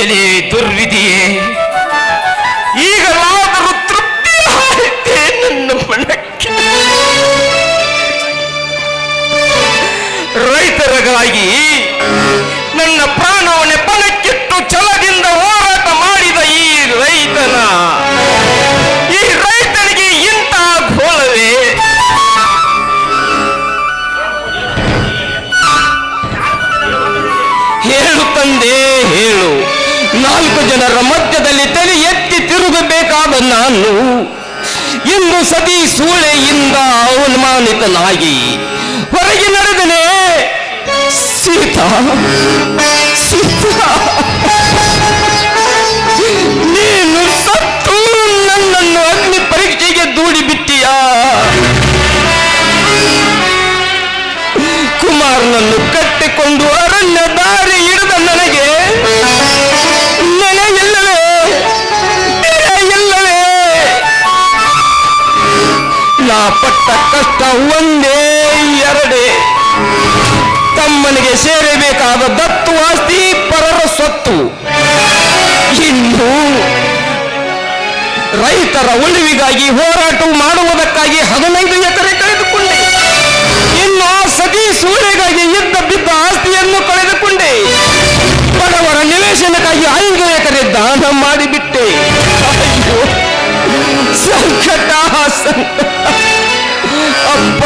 ಎಲೆ ದುರ್ವಿಧಿಯೇ, ಈಗಲಾದರೂ ತೃಪ್ತಿ ಆಯಿತೆ ನನ್ನ ಮನಕ್ಕೆ. ರೈತರಿಗಾಗಿ ನನ್ನ ಪ್ರಾಣವನ್ನೇ ಪಣಕ್ಕಿಟ್ಟು ಛಲದಿಂದ ಹೋರಾಟ ಮಾಡಿದ ಈ ರೈತನಿಗೆ ಇಂಥ ಘೋಳವೇ? ಹೇಳು ತಂದೆ, ಹೇಳು. 4 ಜನರ ಮಧ್ಯದಲ್ಲಿ ತಲೆ ಎತ್ತಿ ತಿರುಗಬೇಕಾದ ನಾನು ಇಂದು ಸತಿ ಸೂಳೆಯಿಂದ ಅವಮಾನಿತನಾಗಿ ಹೊರಗೆ ನಡೆದನೆ. ಸೀತಾ, ಸೀತಾ, ನೀನು ಸತ್ತು ನನ್ನನ್ನು ಅಗ್ನಿ ಪರೀಕ್ಷೆಗೆ ದೂಡಿಬಿಟ್ಟಿಯಾ? ಕುಮಾರನನ್ನು ಕಟ್ಟಿಕೊಂಡು ಅರಣ್ಯ ದಾರಿ ಹಿಡಿದ ನನಗೆ ನೆಲೆಯಿಲ್ಲವೇ? ನೆಲೆಯಿಲ್ಲವೇ? ನಾ ಪಟ್ಟ ಕಷ್ಟ ಒಂದೇ ಎರಡೇ. ತಮ್ಮನಿಗೆ ಸೇರಬೇಕಾದ ದತ್ತು ಆಸ್ತಿ ಪರರ ಸ್ವತ್ತು. ಇನ್ನು ರೈತರ ಉಳಿವಿಗಾಗಿ ಹೋರಾಟ ಮಾಡುವುದಕ್ಕಾಗಿ 15 ಎಕರೆ ಕಳೆದುಕೊಂಡೆ. ಇನ್ನು ಆ ಸತಿ ಸೂಳೆಗಾಗಿ ಇದ್ದ ಬಿದ್ದ ಆಸ್ತಿಯನ್ನು ಕಳೆದುಕೊಂಡೆ. ಬಡವರ ನಿವೇಶನಕ್ಕಾಗಿ 5 ಎಕರೆ ದಾನ ಮಾಡಿಬಿಟ್ಟೆ. ಅಯ್ಯೋ, ಸಂಕಟ ಸಂಕಟ. ಅಪ್ಪ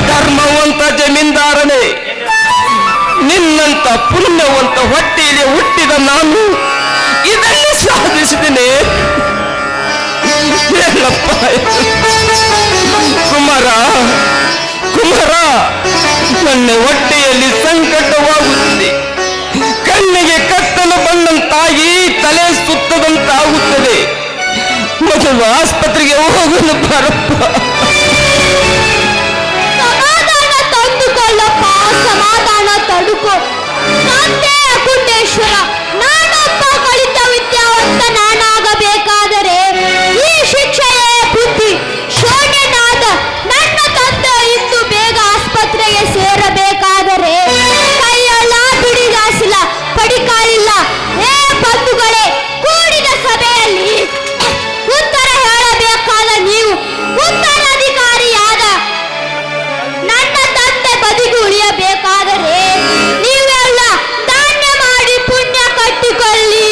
ಧರ್ಮವಂತ ಜಮೀನ್ದಾರನೇ, ನಿನ್ನಂತ ಪುಣ್ಯವಂತ ಹೊಟ್ಟೆಯಲ್ಲಿ ಹುಟ್ಟಿದ ನಾನು ಇದನ್ನು ಸಾಧಿಸಿದ್ದೇನೆ. ಹೇಳಪ್ಪ ಕುಮಾರ, ಕುಮಾರ, ನನ್ನ ಹೊಟ್ಟೆಯಲ್ಲಿ ಸಂಕಟವಾಗುತ್ತದೆ. ಕಣ್ಣಿಗೆ ಕತ್ತಲು ಬಂದಂತಾಗಿ ತಲೆ ಸುತ್ತದಂತಾಗುತ್ತದೆ. ಮೊದಲು ಆಸ್ಪತ್ರೆಗೆ ಹೋಗಲು ಬರಪ್ಪ. ಸಮಾಧಾನ ತಂದುಕೊಳ್ಳಪ್ಪ, ಸಮಾಧಾನ ತಡುಕೋ. ನಂದೇ ಅಕುಂಡೇಶ್ವರ, ನಾನೊಬ್ಬ ಕಲಿತ ವಿದ್ಯಾವಂತ ನಾನಾಗಬೇಕಾದರೆ ಈ ಶಿಕ್ಷೆಯೇ ಬುದ್ಧಿ. ಶೂನ್ಯನಾದ ನನ್ನ ತಂದೆ ಇಂದು ಬೇಗ ಆಸ್ಪತ್ರೆಗೆ ಸೇರಬೇಕಾದರೆ ಕೈಯಲ್ಲ, ಬಿಡಿಗಾಸಿಲ್ಲ, ಪಡಿಕಾಲಿಲ್ಲ. ಏ ಬಂಧುಗಳೇ, ಕೂಡಿದ ಸಭೆಯಲ್ಲಿ ಉತ್ತರ ಹೇಳಬೇಕಾದ ನೀವು ಉತ್ತರಾಧಿಕಾರಿಯಾದ ನನ್ನ ತಂದೆ ಬದಿಗೆ ಉಳಿಯಬೇಕಾದರೆ ನೀವೆಲ್ಲ ಧಾನ್ಯ ಮಾಡಿ ಪುಣ್ಯ ಕಟ್ಟಿಕೊಳ್ಳಿ.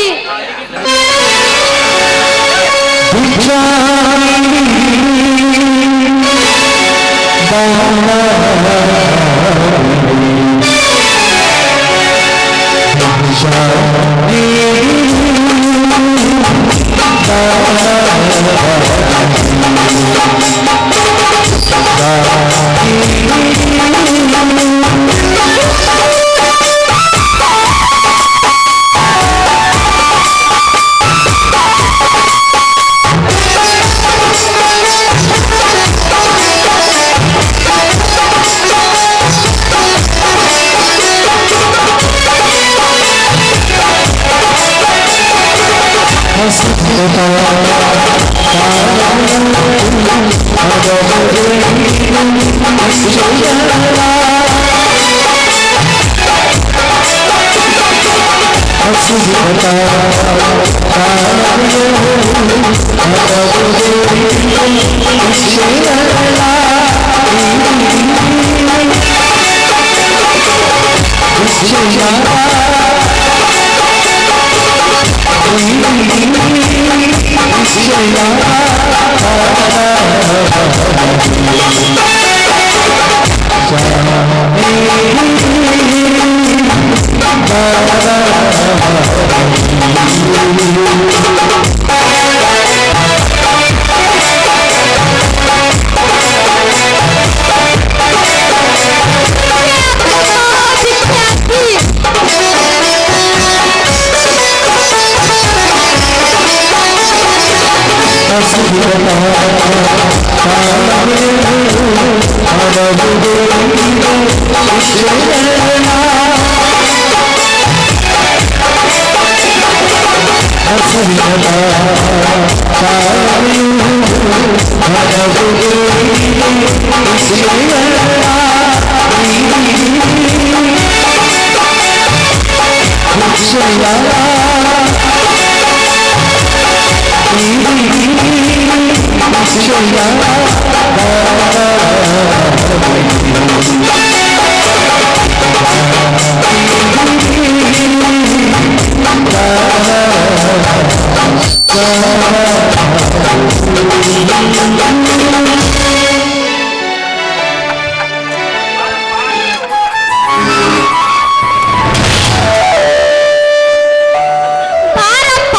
ಬಾರಪ್ಪ,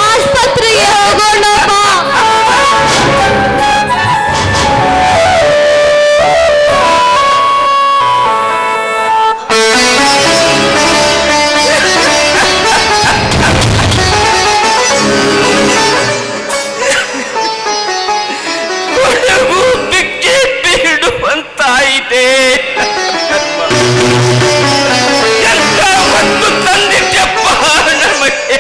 ಆಸ್ಪತ್ರೆಗೆ ಹೋಗೋಣಪ್ಪ. ಕೊನೆಗೂ ಭಿಕ್ಷೆ ಬೇಡುವಂತಾಯಿತೆ. ಎಂತ ಒಂದು ತಂದಿಟ್ಟಪ್ಪ ನಮಗೆ.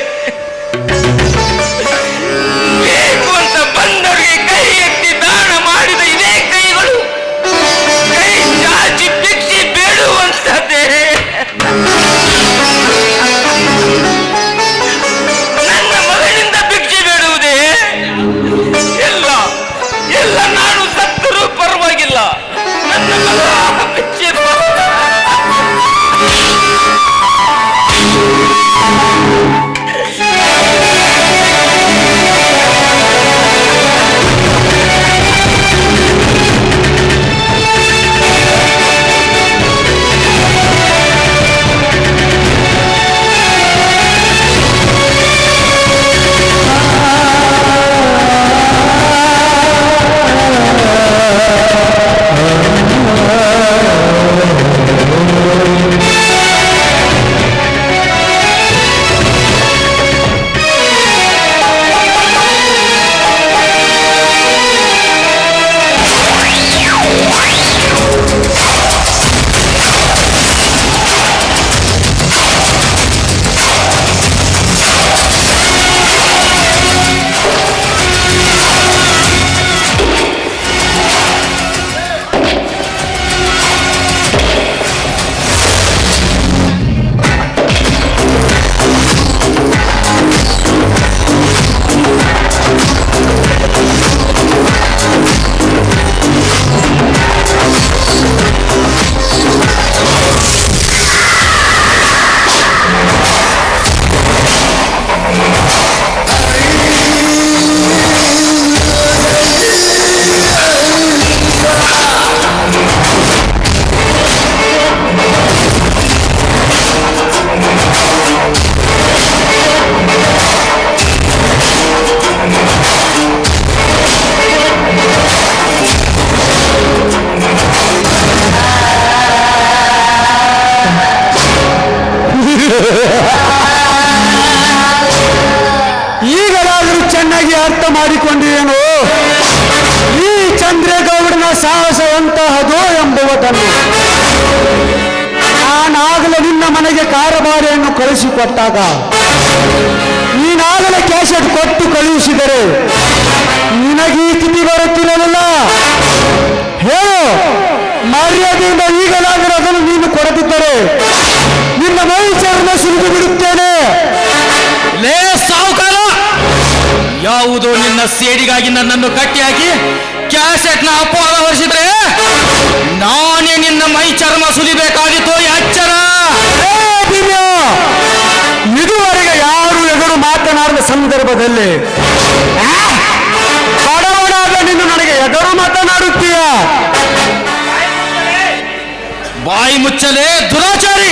ಬೇಕು ಅಂತ ಬಂದವರಿಗೆ ಕೈ ಎತ್ತಿ ದಾನ ಮಾಡಿದ ಇದೇ ಕೈಗಳು ಕೈ ಚಾಚಿ ಭಿಕ್ಷೆ ಬೇಡುವಂತದ್ದೇ. ನನ್ನ ಮಗನಿಂದ ಭಿಕ್ಷೆ ಬೇಡುವುದೇ? ಎಲ್ಲ ಎಲ್ಲ ನಾನು ಸತ್ತರೂ ಪರವಾಗಿಲ್ಲ, ನನ್ನ ಮಗ ಭಿಕ್ಷೆ ಈಗಲಾದರೂ ಚೆನ್ನಾಗಿ ಅರ್ಥ ಮಾಡಿಕೊಂಡಿಯೇನು ಈ ಚಂದ್ರೇಗೌಡನ ಸಾಹಸ ಎಂತಹದೋ ಎಂಬುವುದನ್ನು. ನಾನಾಗಲೇ ನಿನ್ನ ಮನೆಗೆ ಕಾರಬಾರಿಯನ್ನು ಕಳಿಸಿಕೊಟ್ಟಾಗ ನೀನಾಗಲೇ ಕ್ಯಾಸೆಟ್ ಕೊಟ್ಟು ಕಳುಹಿಸಿದರೆ ನಿನಗೆ ಈ ತಿಥಿ ಬರುತ್ತಿರಲಿಲ್ಲ. ಹೇಳು, ಮರ್ಯಾದೆಯಿಂದ ಈಗಲಾದರೂ ಅದನ್ನು ನೀನು ಕೊಡದಿದ್ದರೆ ನಿನ್ನ ಮೈಚರನ್ನು ಸುರಿದು ಬಿಡುತ್ತೇನೆ. ಲೇ ಸಾಹುಕಾರ, ಯಾವುದೋ ನಿನ್ನ ಸೇಡಿಗಾಗಿ ನನ್ನನ್ನು ಕಟ್ಟಿ ಹಾಕಿ ಕ್ಯಾಸೆಟ್ನ ಅಪವಾದ ಹೊರಿಸಿದ್ರೆ ನಾನೇ ನಿನ್ನ ಮೈ ಚರ್ಮ ಸುಲಿಬೇಕಾಗಿತ್ತು. ಎಚ್ಚರ! ಇದುವರೆಗೆ ಯಾರು ಎದುರು ಮಾತನಾಡಿದ ಸಂದರ್ಭದಲ್ಲಿ ಬಡವನಾದ ನೀನು ನನಗೆ ಎದುರು ಮಾತನಾಡುತ್ತೀಯ? ಬಾಯಿ ಮುಚ್ಚಲೇ ದುರಾಚಾರಿ!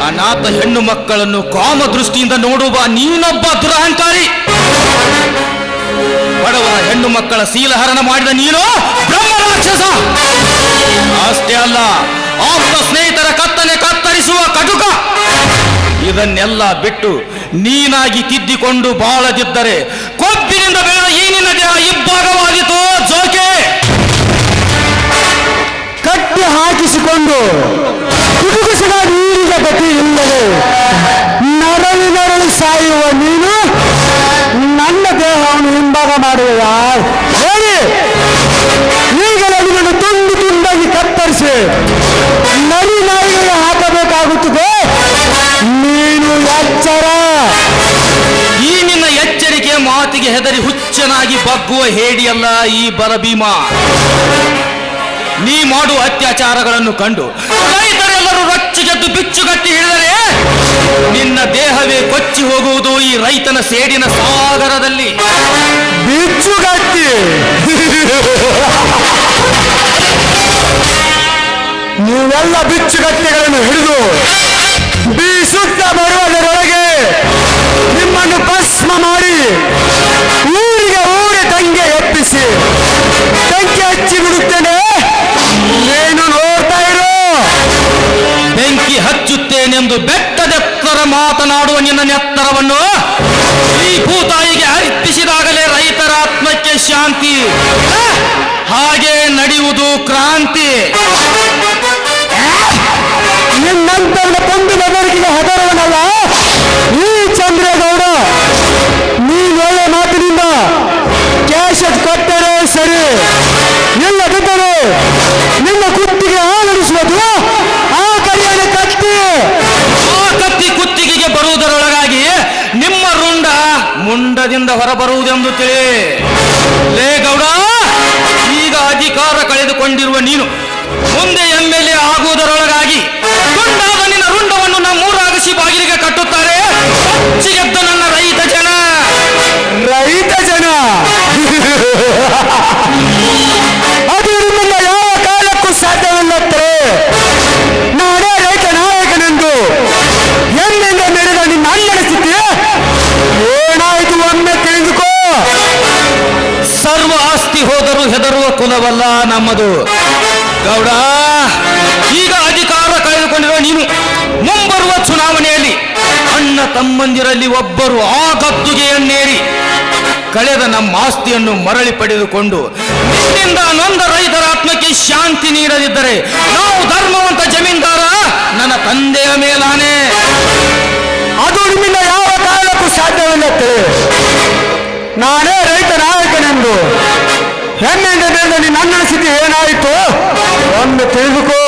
ಅನಾಥ ಹೆಣ್ಣು ಮಕ್ಕಳನ್ನು ಕಾಮ ದೃಷ್ಟಿಯಿಂದ ನೋಡುವ ನೀನೊಬ್ಬ ದುರಹಂಕಾರಿ. ಬಡವರ ಹೆಣ್ಣು ಮಕ್ಕಳ ಶೀಲಹರಣ ಮಾಡಿದ ನೀನು ಬ್ರಹ್ಮ ರಾಕ್ಷಸ. ಅಷ್ಟೇ ಅಲ್ಲ, ಆಪ್ತ ಸ್ನೇಹಿತರ ಕತ್ತಲೆ ಕತ್ತರಿಸುವ ಕಟುಕ. ಇದನ್ನೆಲ್ಲ ಬಿಟ್ಟು ನೀನಾಗಿ ತಿದ್ದಿಕೊಂಡು ಬಾಳದಿದ್ದರೆ ಕೊಬ್ಬಿನಿಂದ ಬೆಳೆದ ಈ ನಿನ್ನ ದೇಹ ಇಬ್ಬಾಗವಾದೀತು ಜೋಕೆ. ಕಟ್ಟಿ ಹಾಕಿಸಿಕೊಂಡು ಕುಟುಕಿಸಿದ ನೀರಿನ ಗತಿ ಇಲ್ಲದೆ ನರಳಿ ಸಾಯುವ ನೀನು ನನ್ನ ದೇಹವನ್ನು ಹಿಂಭಾಗ ಮಾಡುವ ಹೇಳಿ. ಈಗಲೇ ನಿನ್ನನ್ನು ತುಂಡು ತುಂಡಾಗಿ ಕತ್ತರಿಸಿ ನರಿ ನಾಯಿಗೆ ಹಾಕಬೇಕಾಗುತ್ತದೆ. ನೀನು ಎಚ್ಚರ. ಈ ನಿನ್ನ ಎಚ್ಚರಿಕೆ ಮಾತಿಗೆ ಹೆದರಿ ಹುಚ್ಚನಾಗಿ ಬಗ್ಗ ಬಗ್ಗುವ ಹೇಡಿಯಲ್ಲ ಈ ಬಲಭೀಮ. ನೀ ಮಾಡುವ ಅತ್ಯಾಚಾರಗಳನ್ನು ಕಂಡು ರೈತರೆಲ್ಲರೂ ರೊಚ್ಚಿಗೆದ್ದು ಬಿಚ್ಚುಗಟ್ಟಿ ಹಿಡಿದರೆ ನಿನ್ನ ದೇಹವೇ ಕೊಚ್ಚಿ ಹೋಗುವುದು ಈ ರೈತನ ಸೇಡಿನ ಸಾಗರದಲ್ಲಿ. ಬಿಚ್ಚುಗಟ್ಟಿ ನೀವೆಲ್ಲ ಬಿಚ್ಚುಗಟ್ಟಿಗಳನ್ನು ಹಿಡಿದು ಬೀಸುತ್ತ ಬರುವುದರೊಳಗೆ ನಿಮ್ಮನ್ನು ಭಸ್ಮ ಮಾಡಿ ಊರಿಗೆ ತಂಗೆ ಎಪ್ಪಿಸಿ ತಂಗಿ ಹಚ್ಚಿ ಬಿಡುತ್ತೇನೆ. ಏನು ನೋಡ್ತಾ ಇರೋ? ಬೆಂಕಿ ಹಚ್ಚುತ್ತೇನೆಂದು ಬೆಟ್ಟದೆತ್ತರ ಮಾತನಾಡುವ ನಿನ್ನ ನೆತ್ತರವನ್ನು ಈ ಭೂತಾಯಿಗೆ ಅರ್ಪಿಸಿದಾಗಲೇ ರೈತರ ಆತ್ಮಕ್ಕೆ ಶಾಂತಿ, ಹಾಗೆ ನಡೆಯುವುದು ಕ್ರಾಂತಿ. ನಿನ್ನಂತವನ ಕೊಂದು ಬದಲಿಗೆ ಹೆದರುವನಲ್ಲ ಈ ಚಂದ್ರೇಗೌಡ. ನೀನು ಒಳ್ಳೆ ಮಾತಿನಿಂದ ಕ್ಯಾಶ್ ಕೊಟ್ಟರೆ ಸರಿ, ಇಲ್ಲದಿದ್ದರೆ ನಿನ್ನ ಕುತ್ತಿಗೆ ಆನಡಿಸುವುದು ಆ ಕರಿಯನ್ನು ಕಟ್ಟಿ. ಆ ಕತ್ತಿ ಕುತ್ತಿಗೆಗೆ ಬರುವುದರೊಳಗಾಗಿ ನಿಮ್ಮ ರುಂಡ ಮುಂಡದಿಂದ ಹೊರಬರುವುದೆಂದು ತಿಳಿ. ಲೇ ಗೌಡ, ಈಗ ಅಧಿಕಾರ ಕಳೆದುಕೊಂಡಿರುವ ನೀನು ಮುಂದೆ MLA ಆಗುವುದರೊಳಗಾಗಿ ರುಂಡಾದ ನಿನ್ನ ರುಂಡವನ್ನು ನಮ್ಮೂರಾಗಿಸಿ ಬಾಗಿಲಿಗೆ ಕಟ್ಟುತ್ತಾರೆ. ಗೆದ್ದ ನನ್ನ ರೈತ ಜನ ಅದು ನಿಮ್ಮಿಂದ ಯಾವ ಕಾಲಕ್ಕೂ ಸಾಧ್ಯವಿಲ್ಲತ್ತೆ. ನಾನೇ ರೈತ ನಾಯಕನೆಂದು ಎಂದೆಂದ ಮೆರೆದ ನಿನ್ನ ಅಣ್ಣನ ಸ್ಥಿತಿ ಏನಾಯಿತು ಒಮ್ಮೆ ತಿಳಿದುಕೋ. ಸರ್ವ ಆಸ್ತಿ ಹೋದರೂ ಹೆದರುವ ಕುಲವಲ್ಲ ನಮ್ಮದು ಗೌಡ. ಈಗ ಅಧಿಕಾರ ಕಳೆದುಕೊಂಡಿರುವ ನೀನು ಮುಂಬರುವ ಚುನಾವಣೆಯಲ್ಲಿ ಅಣ್ಣ ತಮ್ಮಂದಿರಲ್ಲಿ ಒಬ್ಬರು ಆ ಗದ್ದುಗೆಯನ್ನೇರಿ ಕಳೆದ ನಮ್ಮ ಆಸ್ತಿಯನ್ನು ಮರಳಿ ಪಡೆದುಕೊಂಡು ನಿನ್ನಿಂದ ನೊಂದ ರೈತರ ಆತ್ಮಕ್ಕೆ ಶಾಂತಿ ನೀಡದಿದ್ದರೆ ನಾವು ಧರ್ಮವಂತ ಜಮೀನ್ದಾರ ನನ್ನ ತಂದೆಯ ಮೇಲಾನೆ. ಅದು ನಿಮ್ಮಿಂದ ಯಾವ ಕಾಲಕ್ಕೂ ಸಾಧ್ಯವಿಲ್ಲತ್ತೆ. ನಾನೇ ರೈತ ನಾಯಕನೆಂದು ಹೆಮ್ಮೆಯಿಂದ ಬೆಳೆದ ನಿನ್ನ ಅಣ್ಣನ ಸ್ಥಿತಿ ಏನಾಯಿತು ಒಂದು ತಿಳಿದುಕೋ.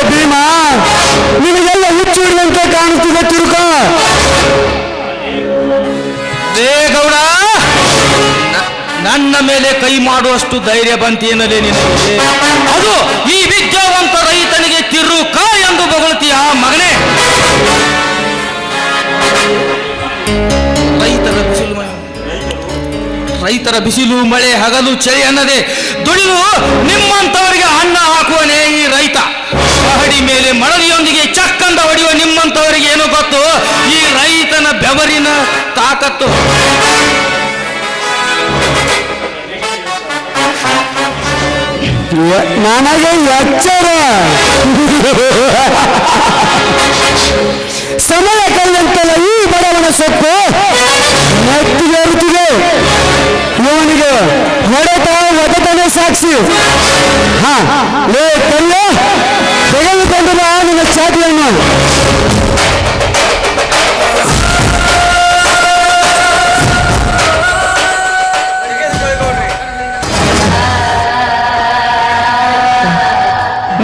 ಭೀಮಾ, ನಿಮಗೆಲ್ಲ ಹುಚ್ಚು ಹಿಡಿದಂತೆ ಕಾಣುತ್ತಿದೆ ತಿರುಕ. ಗೌಡ, ನನ್ನ ಮೇಲೆ ಕೈ ಮಾಡುವಷ್ಟು ಧೈರ್ಯ ಬಂತೇನಲೇ ನಿನಗೆ? ಅದು ಈ ವಿದ್ಯಾವಂತ ರೈತನಿಗೆ ತಿರುಕ ಎಂದು ಬೊಗಳ್ತೀಯ ಮಗನೇ. ರೈತರ ಬಿಸಿಲು ಮಳೆ ಹಗಲು ಚಳಿ ಅನ್ನದೆ ದುಡಿದು ನಿಮ್ಮಂತವರಿಗೆ ಅನ್ನ ಹಾಕುವನೇ ಈ ರೈತ. ಪಹಡಿ ಮೇಲೆ ಮಳಲಿಯೊಂದಿಗೆ ಚಕ್ಕಂದ ಹೊಡೆಯುವ ನಿಮ್ಮಂತವರಿಗೆ ಏನು ಗೊತ್ತು ಈ ರೈತನ ಬೆವರಿನ ತಾಕತ್ತು. ನನಗೆ ಎಚ್ಚರ. ಸಮಯ ಕಳೆದಂತೆಲ್ಲ ಈ ಬಡವನ ಸೊಪ್ಪು ನೆತ್ತಿಗೇರುತ್ತಿದೆ. ಇವನಿಗೆ ಹೊಡೆತನೇ ಸಾಕ್ಷಿ. ಹಾ, ಲೇ ಕಲ್ಲ, ತೆಗೆದುಕೊಂಡು ಬಾ ನಿನ್ನ ಚಾಟಿಯನ್ನು.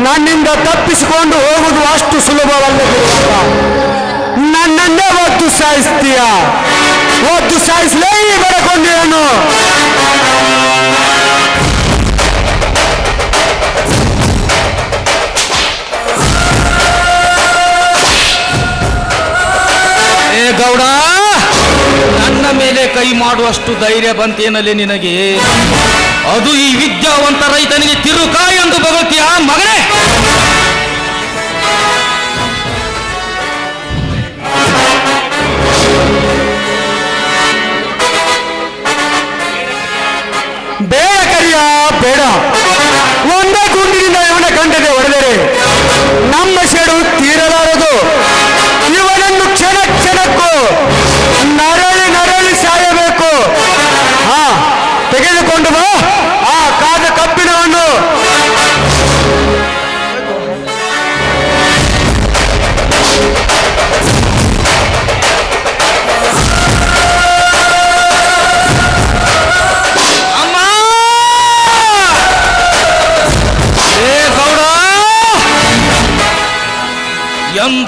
ನನ್ನಿಂದ ತಪ್ಪಿಸಿಕೊಂಡು ಹೋಗುವುದು ಅಷ್ಟು ಸುಲಭವಲ್ಲದಿರುವಾಗ ನನ್ನನ್ನೇ ಒದ್ದು ಸಾಯಿಸ್ತೀಯ. ಒದ್ದು ಸಾಯಿಸಲೇ ಬರಕೊಂಡಿಯನು. ಗೌಡ, ನನ್ನ ಮೇಲೆ ಕೈ ಮಾಡುವಷ್ಟು ಧೈರ್ಯ ಬಂತೇನಲ್ಲೇ ನಿನಗೆ? ಅದು ಈ ವಿದ್ಯಾವಂತ ರೈತನಿಗೆ ತಿರುಕ ಎಂದು ಬರುತ್ತೀಯ ಮಗನೇ. ಬೇಡ ಕರಿಯ, ಬೇಡ. ಒಂದೇ ಗುಂಡಿನಿಂದ ಇವನ ಗಂಟೆಗೆ ಹೊಡೆದರೆ ನಮ್ಮ ಸೆಡು ತೀರಲಾರದು. ಇವನನ್ನು ಕ್ಷಣ ಕ್ಷಣಕ್ಕೂ ನರಳಿ ಸಾಯಬೇಕು. ಹಾ, ತೆಗೆದುಕೊಂಡು ಬಾ ಆ ಕಾದ ಕಬ್ಬಿಣವನ್ನು.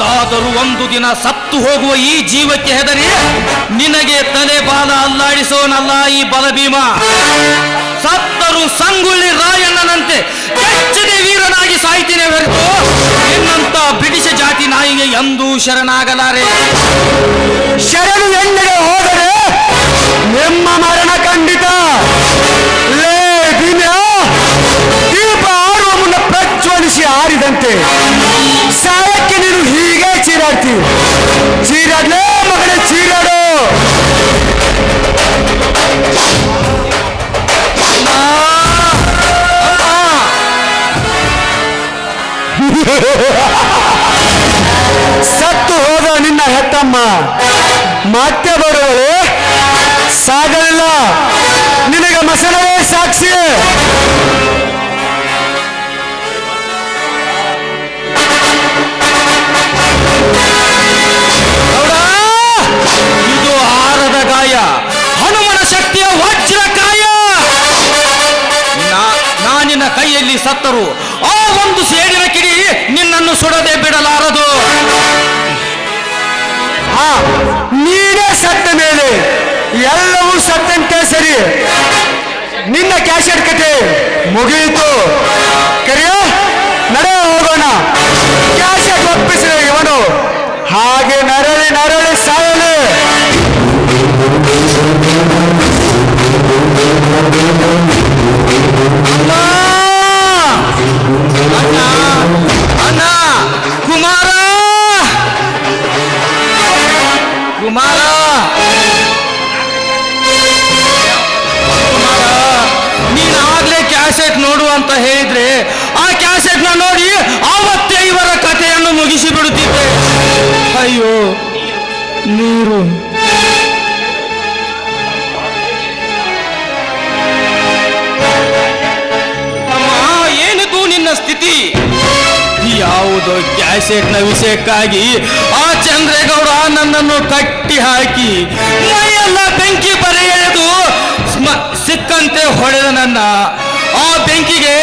ಎಂದಾದರೂ ಒಂದು ದಿನ ಸತ್ತು ಹೋಗುವ ಈ ಜೀವಕ್ಕೆ ಹೆದರಿ ನಿನಗೆ ತಲೆ ಬಾಲ ಅಲ್ಲಾಡಿಸೋನಲ್ಲ ಈ ಬಲಭೀಮ. ಸತ್ತರು ಸಂಗೊಳ್ಳಿ ರಾಯಣ್ಣನಂತೆ ಕೆಚ್ಚದೆ ವೀರನಾಗಿ ಸಾಯ್ತೀನಿ ಹೊರತು ನಿನ್ನಂತ ಬ್ರಿಟಿಷ್ ಜಾತಿ ನಾಯಿಗೆ ಎಂದೂ ಶರಣಾಗಲಾರೆ. ಶರಣು ಎಣ್ಣೆಗೆ ಹೋದರೆ ನಿಮ್ಮ ಮರಣ ಖಂಡಿತ. ಲೇ ಭೀಮ್ಯ, ದೀಪ ಆಡುವ ಮುನ್ನ ಪ್ರಜ್ವಲಿಸಿ ಆರಿದಂತೆ ಸಾಯಕ್ಕೆ ನೀನು ಹೀಗೆ ಚೀರಾಡ್ತಿ. ಚೀರಾಡ್ಲೇ ಮಗನೇ, ಚೀರಾಡು. ಸತ್ತು ಹೋದ ನಿನ್ನ ಹೆತ್ತಮ್ಮ ಮತ್ತೆ ಬರುವಳು ಸಾಗಲಿಲ್ಲ. ನಿನಗೆ ಮಸಣವೇ ಸಾಕ್ಷಿ. ಇದು ಹಾರದ ಗಾಯ, ಹನುಮನ ಶಕ್ತಿಯ ವಜ್ರಕಾಯ. ನಾನಿನ ಕೈಯಲ್ಲಿ ಸತ್ತರು ಆ ಒಂದು ಸೇಡಿನ ಕಿಡಿ ನಿನ್ನನ್ನು ಸುಡದೆ ಬಿಡಲಾರದು. ನೀನೇ ಸತ್ತ ಮೇಲೆ ಎಲ್ಲವೂ ಸತ್ತಂತೆ ಸರಿ. ನಿನ್ನ ಕ್ಯಾಸೆಟ್ ಕತೆ ಮುಗಿಯಿತು. ಕರಿಯೋ, ನಡೆ ಹೋಗೋಣ. ಕ್ಯಾಸೆಟ್ ಒಪ್ಪಿಸಿದ ಇವನು ಹಾಗೆ ನರಳಿ ನರಳಿ ಸಾಯಲು. ಅಣ್ಣ ಕುಮಾರ, ಕುಮಾರ, ನೀನಾಗ್ಲೇ ಕ್ಯಾಸೆಟ್ ನೋಡು ಅಂತ ಹೇಳಿದ್ರೆ ಆ ಕ್ಯಾಸೆಟ್ ನ ನೋಡಿ ಆವತ್ತೇ ಇವರ ಕಥೆಯನ್ನು ಮುಗಿಸಿ ಬಿಡುತ್ತಿದ್ದೆ. ಅಯ್ಯೋ ನೀರು. ಏನಿದು ನಿನ್ನ ಸ್ಥಿತಿ? ಯಾವುದೋ ಕ್ಯಾಸೆಟ್ನ ವಿಷಯಕ್ಕಾಗಿ ಆ ಚಂದ್ರೇಗೌಡ ನನ್ನನ್ನು ಕಟ್ಟಿ ಹಾಕಿ ಮೈಯೆಲ್ಲ ಬೆಂಕಿ ಬರೆ ಎಳೆದು ಸಿಕ್ಕಂತೆ ಹೊಡೆದ ನನ್ನ. ಆ ಬೆಂಕಿಗೆ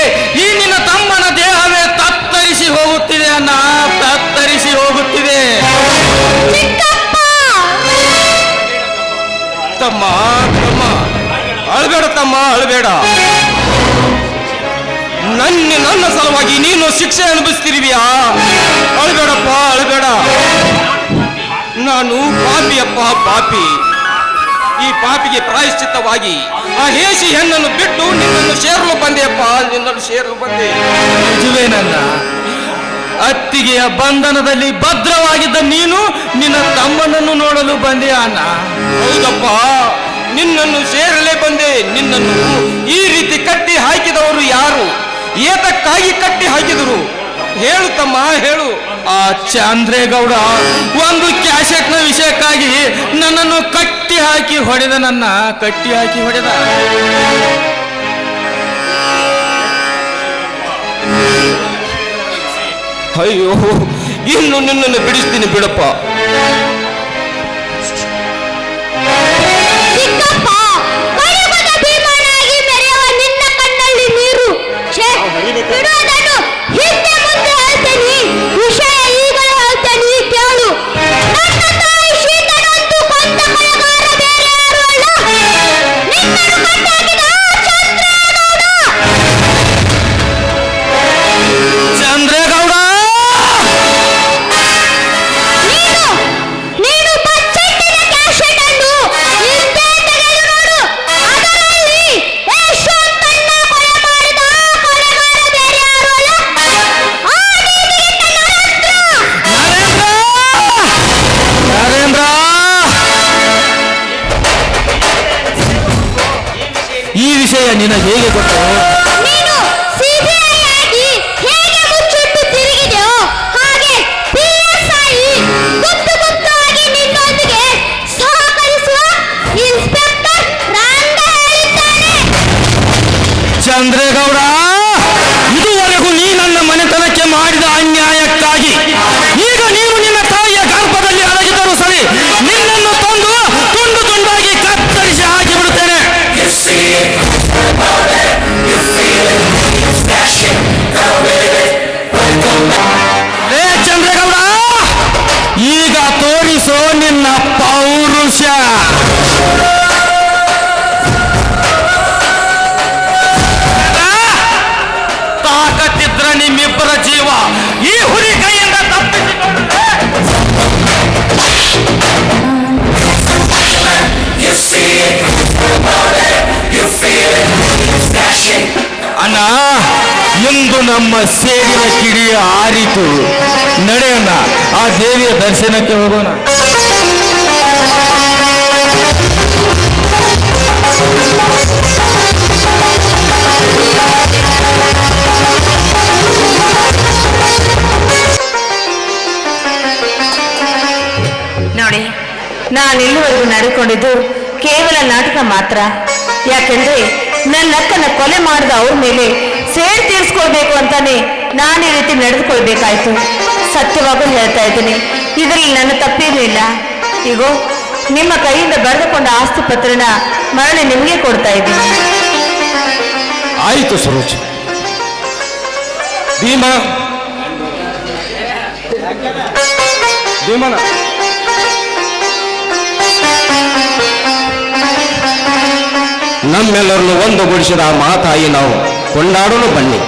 ಈ ನಿನ್ನ ತಮ್ಮನ ದೇಹವೇ ತತ್ತರಿಸಿ ಹೋಗುತ್ತಿದೆ ಅಣ್ಣ, ತತ್ತರಿಸಿ ಹೋಗುತ್ತಿದೆ. ತಮ್ಮ ತಮ್ಮ ಅಳಬೇಡ ತಮ್ಮ, ಅಳಬೇಡ. ನನ್ನ ಸಲುವಾಗಿ ನೀನು ಶಿಕ್ಷೆ ಅನುಭವಿಸ್ತಿರುವಿಯಾ? ಅಳಬೇಡಪ್ಪ, ಅಳಬೇಡ. ನಾನು ಪಾಪಿಯಪ್ಪ, ಪಾಪಿ. ಈ ಪಾಪಿಗೆ ಪ್ರಾಯಶ್ಚಿತ್ತವಾಗಿ ಆ ಹೇಸಿ ಹೆಣ್ಣನ್ನು ಬಿಟ್ಟು ನಿನ್ನನ್ನು ಸೇರಲು ಬಂದೆಯಪ್ಪ, ನಿನ್ನನ್ನು ಸೇರಲು ಬಂದೆ. ನಿಜವೇನಲ್ಲ, ಅತ್ತಿಗೆಯ ಬಂಧನದಲ್ಲಿ ಭದ್ರವಾಗಿದ್ದ ನೀನು ನಿನ್ನ ತಮ್ಮನನ್ನು ನೋಡಲು ಬಂದೆ ಅಣ್ಣ. ಹೌದಪ್ಪ, ನಿನ್ನನ್ನು ಸೇರಲೇ ಬಂದೆ. ನಿನ್ನನ್ನು ಈ ರೀತಿ ಕಟ್ಟಿ ಹಾಕಿದವರು ಯಾರು? ಏತಕ್ಕಾಗಿ ಕಟ್ಟಿ ಹಾಕಿದರು? ಹೇಳು ತಮ್ಮ, ಹೇಳು. ಆ ಚಂದ್ರೇಗೌಡ ಒಂದು ಕ್ಯಾಸೆಟ್ನ ವಿಷಯಕ್ಕಾಗಿ ನನ್ನನ್ನು ಕಟ್ಟಿ ಹಾಕಿ ಹೊಡೆದ, ನನ್ನ ಕಟ್ಟಿ ಹಾಕಿ ಹೊಡೆದ. ಅಯ್ಯೋ, ಇನ್ನು ನಿನ್ನನ್ನು ಬಿಡಿಸ್ತೀನಿ ಬಿಡಪ್ಪ. ನಿನಗೆ ಹೇಗೆ ಗೊತ್ತು? ನೀನು ಸಿಬಿಐ ಆಗಿ ಹೇಗೆ ಮುಚ್ಚಿಟ್ಟು ತಿರುಗಿದೆಯೋ ಹಾಗೆ PSI ಗುತ್ತು ಗುತ್ತಾಗಿ ನಿನ್ನೊಂದಿಗೆ ಸಹಕರಿಸುವ ಇನ್ಸ್ಪೆಕ್ಟರ್ ರಂಗ ಹೇಳಿದ್ದಾನೆ. ಚಂದ್ರೇಗೌಡ, ಇದುವರೆಗೂ ನೀ ನನ್ನ ಮನೆತನಕ್ಕೆ ಮಾಡಿದ ಅನ್ಯಾಯಕ್ಕಾಗಿ ಈಗ ನೀನು ನಿನ್ನ ತಾಯಿಯ ಗರ್ಭದಲ್ಲಿ ಅಡಗಿದ್ದರೂ ಸರಿ, ನಿನ್ನನ್ನು ತಂದು ತುಂಡು ತುಂಡಾಗಿ ಕತ್ತರಿಸಿ ಹಾಕಿಬಿಡುತ್ತೇನೆ. ನಮ್ಮ ಸೇಡಿನ ಕಿಡಿಯ ಆರಿತು. ನಡೆಯೋಣ, ಆ ದೇವಿಯ ದರ್ಶನಕ್ಕೆ ಹೋಗೋಣ. ನೋಡಿ, ನಾನು ಇಲ್ಲಿವರೆಗೂ ನಡೆದುಕೊಂಡಿದ್ದು ಕೇವಲ ನಾಟಕ ಮಾತ್ರ. ಯಾಕೆಂದ್ರೆ ನನ್ನ ಅಕ್ಕನ ಕೊಲೆ ಮಾಡಿದ ಅವ್ರ ಮೇಲೆ ಸೇಡ್ ತೀರಿಸ್ಕೊಳ್ಬೇಕು ಅಂತಾನೆ ನಾನು ಈ ರೀತಿ ನಡೆದುಕೊಳ್ಬೇಕಾಯ್ತು. ಸತ್ಯವಾಗೂ ಹೇಳ್ತಾ ಇದ್ದೀನಿ, ಇದರಲ್ಲಿ ನನ್ನ ತಪ್ಪೇನೂ ಇಲ್ಲ. ಈಗೋ ನಿಮ್ಮ ಕೈಯಿಂದ ಬರೆದುಕೊಂಡ ಆಸ್ತಿ ಪತ್ರನ ಮರಳಿ ನಿಮಗೆ ಕೊಡ್ತಾ ಇದ್ದೀನಿ. ಆಯಿತು ಸರೋಜ. ಭೀಮಾ, ಭೀಮನ ನಮ್ಮೆಲ್ಲರನ್ನು ಒಂದುಗೂಡಿಸಿದ ಆ ಮಾತಾಯಿ ನಾವು ಕೊಂಡಾಡಲು ಬನ್ನಿ.